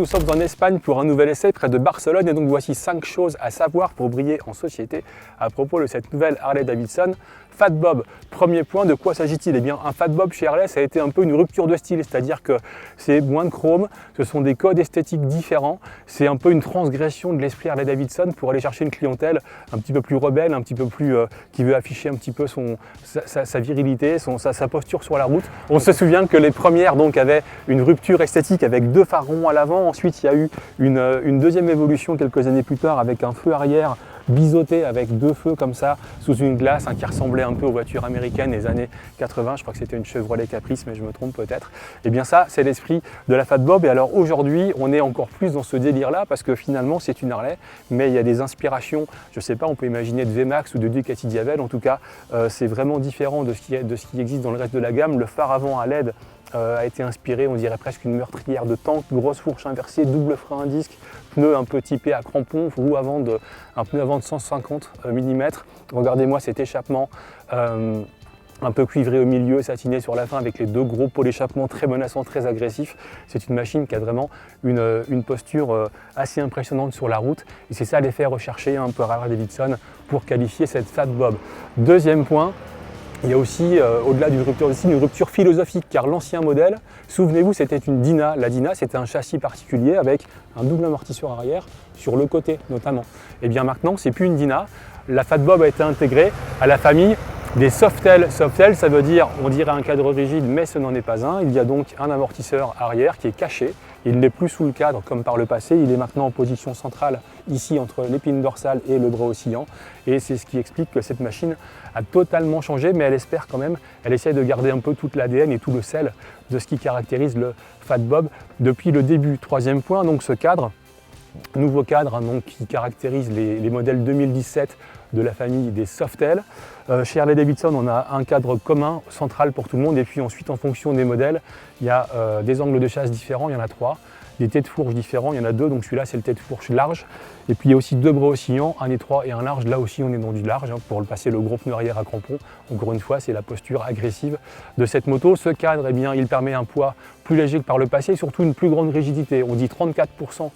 sommes en Espagne pour un nouvel essai près de Barcelone et donc voici 5 choses à savoir pour briller en société à propos de cette nouvelle Harley-Davidson Fat Bob. Premier point, de quoi s'agit-il? Eh bien, un Fat Bob chez Harley, ça a été un peu une rupture de style, c'est-à-dire que c'est moins de chrome, ce sont des codes esthétiques différents, c'est un peu une transgression de l'esprit Harley-Davidson pour aller chercher une clientèle un petit peu plus rebelle, un petit peu plus qui veut afficher un petit peu sa virilité, sa posture sur la route. On se souvient que les premières donc avaient une rupture esthétique avec 2 phares ronds à l'avant, ensuite il y a eu une deuxième évolution quelques années plus tard avec un feu arrière biseauté avec 2 feux comme ça sous une glace qui ressemblait un peu aux voitures américaines des années 80, je crois que c'était une Chevrolet Caprice mais je me trompe peut-être. Et bien ça c'est l'esprit de la Fat Bob et alors aujourd'hui on est encore plus dans ce délire là parce que finalement c'est une Harley mais il y a des inspirations, je sais pas, on peut imaginer de VMAX ou de Ducati Diavel, en tout cas c'est vraiment différent de ce qui existe dans le reste de la gamme. Le phare avant à LED a été inspiré, on dirait presque une meurtrière de tank, grosse fourche inversée, double frein à disque, pneu un peu typé à crampons, un pneu avant de 150 mm. Regardez-moi cet échappement un peu cuivré au milieu, satiné sur la fin avec les 2 gros pots d'échappement très menaçants, très agressifs. C'est une machine qui a vraiment une posture assez impressionnante sur la route et c'est ça l'effet recherché un peu à Harley-Davidson pour qualifier cette Fat Bob. Deuxième point, il y a aussi, au-delà d'une rupture de style, une rupture philosophique, car l'ancien modèle, souvenez-vous, c'était une Dyna. La Dyna, c'était un châssis particulier avec un double amortisseur arrière sur le côté notamment. Et bien maintenant, c'est plus une Dyna. La Fat Bob a été intégrée à la famille des Softail. Softail, ça veut dire, on dirait un cadre rigide, mais ce n'en est pas un. Il y a donc un amortisseur arrière qui est caché. Il n'est plus sous le cadre comme par le passé, il est maintenant en position centrale ici entre l'épine dorsale et le bras oscillant et c'est ce qui explique que cette machine a totalement changé mais elle espère quand même, elle essaie de garder un peu toute l'ADN et tout le sel de ce qui caractérise le Fat Bob depuis le début. Troisième point, donc ce cadre, nouveau cadre donc, qui caractérise les modèles 2017 de la famille des Softail. Chez Harley-Davidson, on a un cadre commun, central pour tout le monde, et puis ensuite en fonction des modèles, il y a des angles de chasse différents, il y en a 3, des têtes de fourche différents, il y en a 2, donc celui-là c'est le tête de fourche large, et puis il y a aussi 2 bras oscillants, un étroit et un large, là aussi on est dans du large, pour le passer le gros pneu arrière à crampons. Encore une fois, c'est la posture agressive de cette moto. Ce cadre, eh bien, il permet un poids plus léger que par le passé, surtout une plus grande rigidité, on dit 34%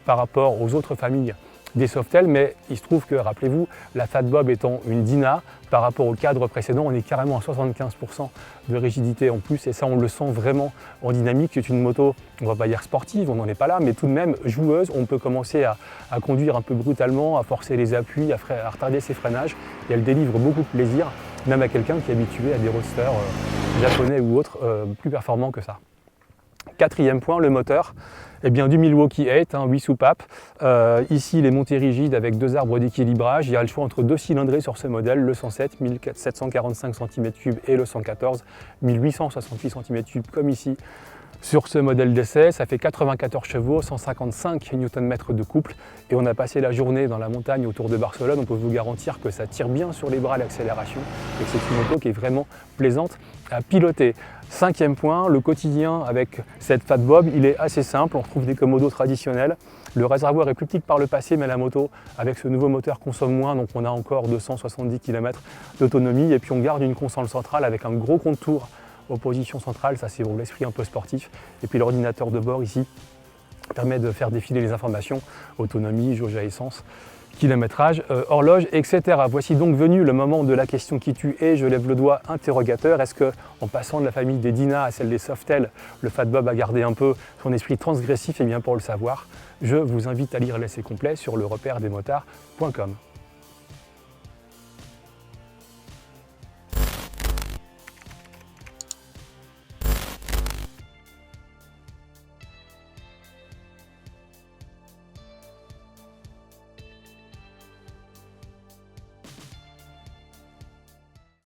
par rapport aux autres familles des Softail, mais il se trouve que, rappelez-vous, la Fat Bob étant une Dyna, par rapport au cadre précédent, on est carrément à 75% de rigidité en plus, et ça on le sent vraiment en dynamique. C'est une moto, on va pas dire sportive, on n'en est pas là, mais tout de même joueuse. On peut commencer à conduire un peu brutalement, à forcer les appuis, à retarder ses freinages, et elle délivre beaucoup de plaisir, même à quelqu'un qui est habitué à des roadsters japonais ou autres plus performants que ça. Quatrième point, le moteur. Eh bien, du Milwaukee 8, 8 soupapes. Ici, les montées rigides avec 2 arbres d'équilibrage. Il y a le choix entre 2 cylindrés sur ce modèle, le 107, 1745 cm3 et le 114, 1868 cm3 comme ici sur ce modèle d'essai. Ça fait 94 chevaux, 155 Nm de couple et on a passé la journée dans la montagne autour de Barcelone. On peut vous garantir que ça tire bien sur les bras l'accélération et que c'est une moto qui est vraiment plaisante à piloter. 5e point, le quotidien avec cette Fat Bob, il est assez simple, on retrouve des commodos traditionnels. Le réservoir est plus petit que par le passé, mais la moto, avec ce nouveau moteur, consomme moins, donc on a encore 270 km d'autonomie. Et puis on garde une console centrale avec un gros contour aux positions centrales, ça c'est pour l'esprit un peu sportif. Et puis l'ordinateur de bord ici permet de faire défiler les informations, autonomie, jauge à essence, kilométrage, horloge, etc. Voici donc venu le moment de la question qui tue et je lève le doigt interrogateur. Est-ce que, en passant de la famille des Dyna à celle des Softail, le Fat Bob a gardé un peu son esprit transgressif? Et bien pour le savoir, je vous invite à lire l'essai complet sur le repère des motards.com.